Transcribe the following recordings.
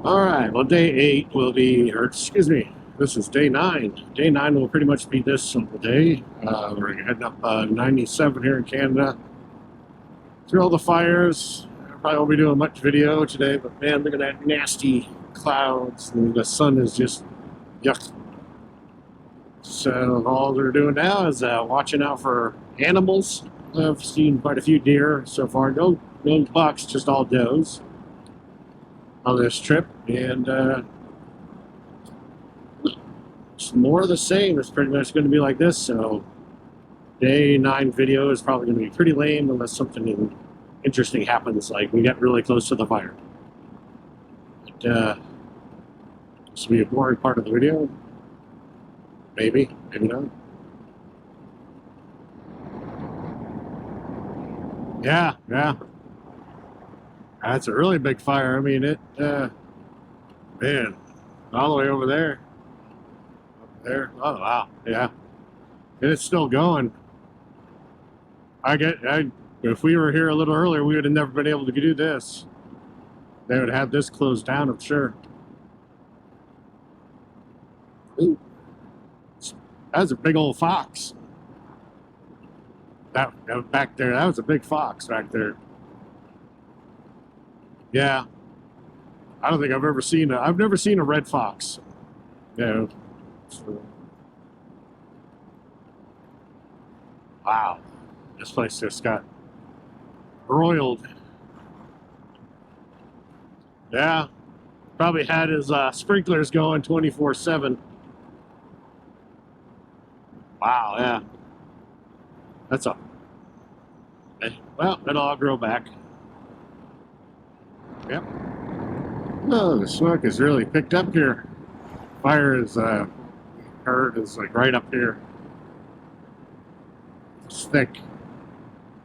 All right, well, day 8 will be, or excuse me, this is day 9. Day 9 will pretty much be this simple day. We're heading up 97 here in Canada. Through all the fires. I probably won't be doing much video today, but man, look at that nasty clouds, and the sun is just yuck. So all they're doing now is watching out for animals. I've seen quite a few deer so far. No bucks, just all does on this trip, and it's more of the same. It's pretty much going to be like this. So day 9 video is probably going to be pretty lame unless something interesting happens, like we get really close to the fire. But, this will be a boring part of the video. Maybe not. Yeah. That's a really big fire. I mean, it, man, all the way over there. Up there. Oh, wow. Yeah. And it's still going. If we were here a little earlier, we would have never been able to do this. They would have this closed down, I'm sure. Ooh. That was a big old fox. That back there, that was a big fox back there. Yeah. I don't think I've never seen a red fox. Yeah. So, wow. This place just got broiled. Yeah. Probably had his sprinklers going 24/7. Wow, yeah. That's a... Well, it'll all grow back. Yep. Oh, the smoke is really picked up here. Fire is, heard is like right up here. It's thick.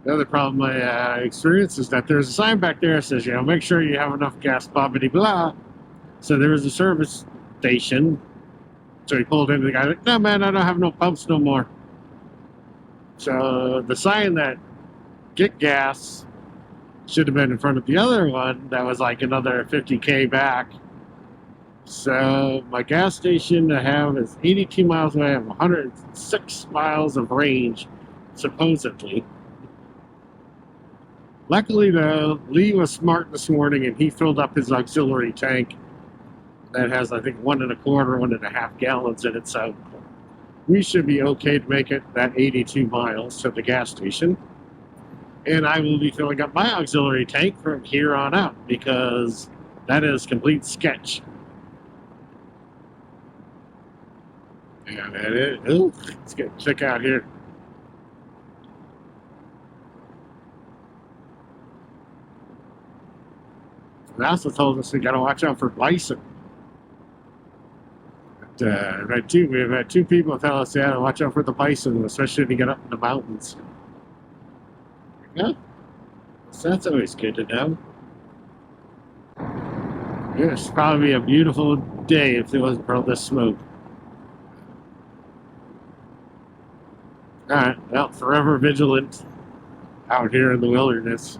The other problem I experienced is that there's a sign back there that says, you know, make sure you have enough gas, blah, blah, blah. So there was a service station. So he pulled into the guy, like, no, man, I don't have no pumps no more. So the sign that get gas should have been in front of the other one that was like another 50K back. So my gas station I have is 82 miles away. I have 106 miles of range, supposedly. Luckily, though, Lee was smart this morning and he filled up his auxiliary tank that has, I think, 1.25 gallons in it. So we should be okay to make it that 82 miles to the gas station. And I will be filling up my auxiliary tank from here on out because that is complete sketch. Yeah, man, it's getting thick out here. They also told us we got to watch out for bison. But, we've had 2 people tell us, yeah, to watch out for the bison, especially if you get up in the mountains. Yeah, so that's always good to know. Yes, it'd probably be a beautiful day if there wasn't for all this smoke. Alright, well, forever vigilant out here in the wilderness.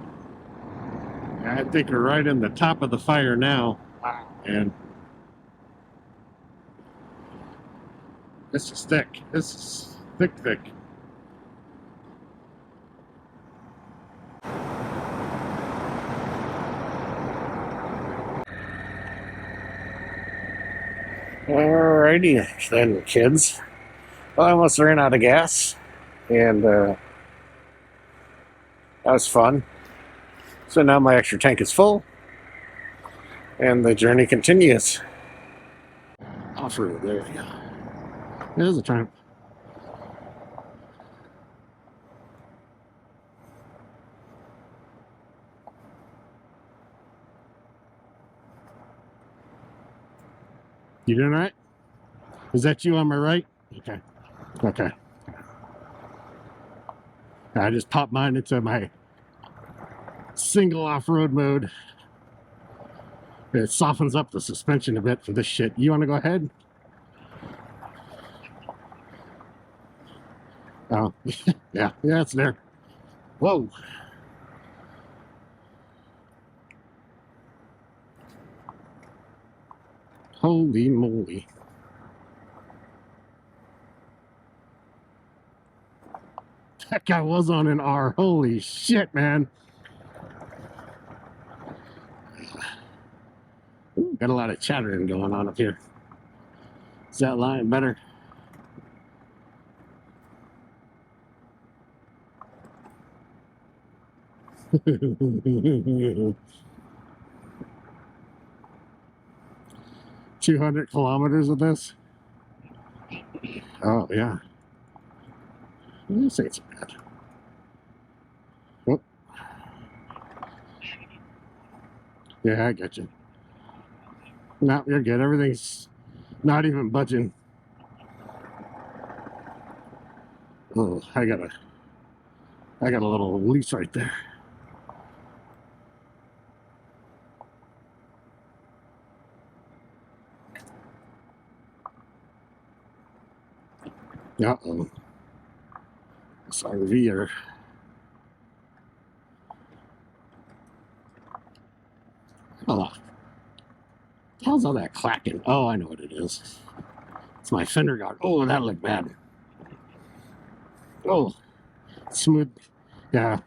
I think we're right in the top of the fire now. And this is thick. This is thick. Alrighty then, kids. Well, I almost ran out of gas, and that was fun. So now my extra tank is full, and the journey continues. Off-road, there we go. There's a tramp. You doing all right? Is that you on my right? Okay. I just popped mine into my single off-road mode. It softens up the suspension a bit for this shit. You want to go ahead? Oh, yeah, it's there. Whoa. Holy moly. That guy was on an R. Holy shit, man. Ooh, got a lot of chattering going on up here. Is that line better? $200 kilometers of this? Oh, yeah. This ain't so bad. Oh. Yeah, I get you. No, you're good. Everything's not even budging. Oh, I got a little lease right there. Uh-oh. This RVer. Oh, how's all that clacking? Oh, I know what it is. It's my fender guard. Oh, that looked bad. Oh, smooth. Yeah.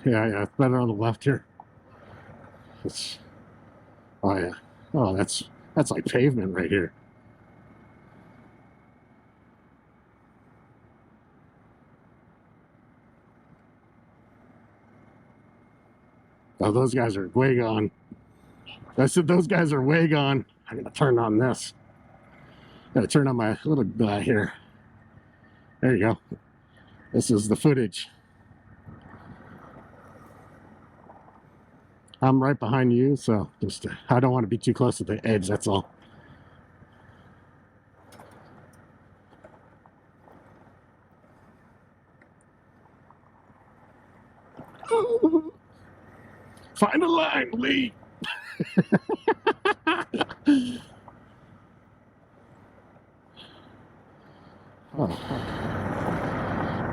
Yeah. It's better on the left here. Oh, yeah. Oh, that's like pavement right here. Oh, those guys are way gone. I said those guys are way gone. I gotta turn on this. Gotta turn on my little guy here. There you go. This is the footage. I'm right behind you, so just I don't want to be too close to the edge, that's all. Find a line, Lee.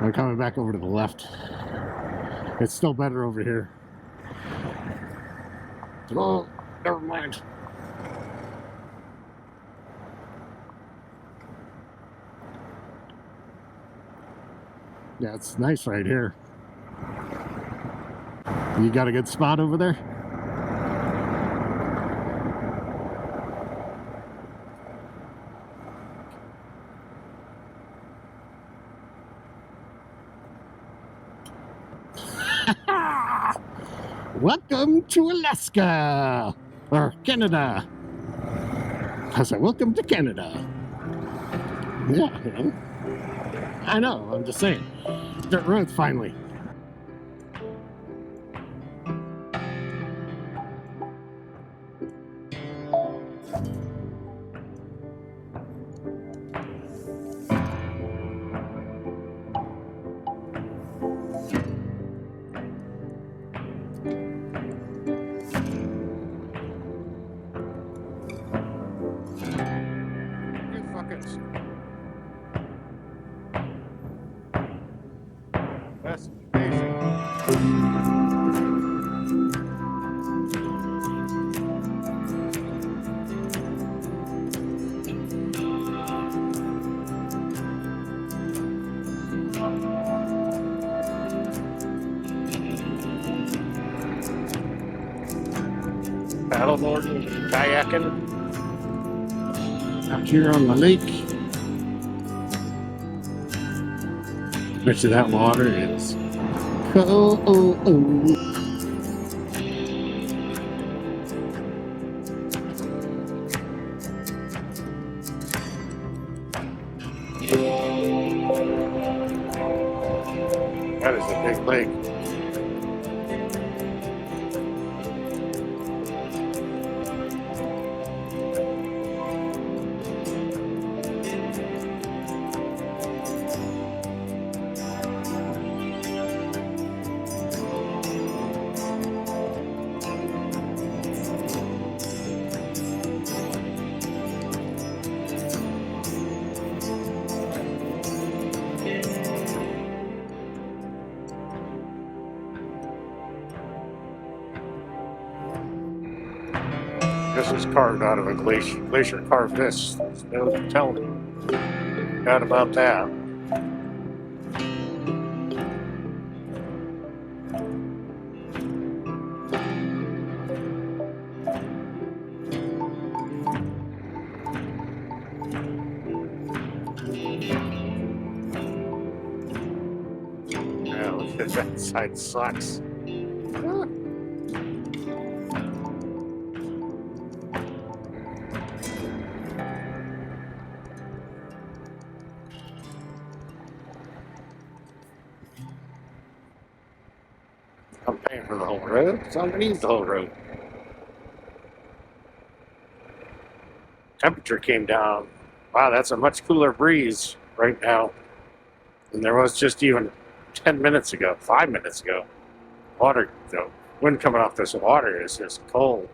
I'm coming back over to the left. It's still better over here. Oh, never mind. Yeah, it's nice right here. You got a good spot over there? Welcome to Alaska, or Canada. I said, welcome to Canada. Yeah, you know. I know, I'm just saying. Dirt roads, finally. That's amazing. Paddleboarding, kayaking out here on the lake. Bet you that water is cold. That is a big lake. This is carved out of a glacier. Glacier carved this. No telling. Forgot about that. Yeah, look at that side sucks. I'm paying for the whole road. Somebody needs the whole road. Temperature came down. Wow, that's a much cooler breeze right now than there was just even 10 minutes ago, 5 minutes ago. Water, the wind coming off this water is just cold.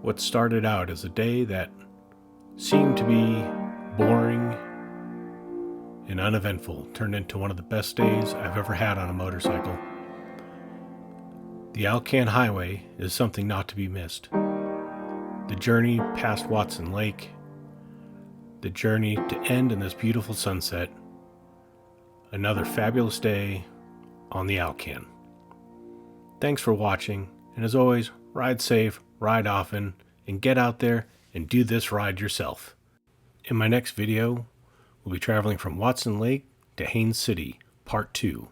What started out as a day that seemed to be boring and uneventful turned into one of the best days I've ever had on a motorcycle. The Alcan Highway is something not to be missed. The journey past Watson Lake, the journey to end in this beautiful sunset, another fabulous day on the Alcan. Thanks for watching, and as always, ride safe, ride often, and get out there and do this ride yourself. In my next video, we'll be traveling from Watson Lake to Haines City, Part 2.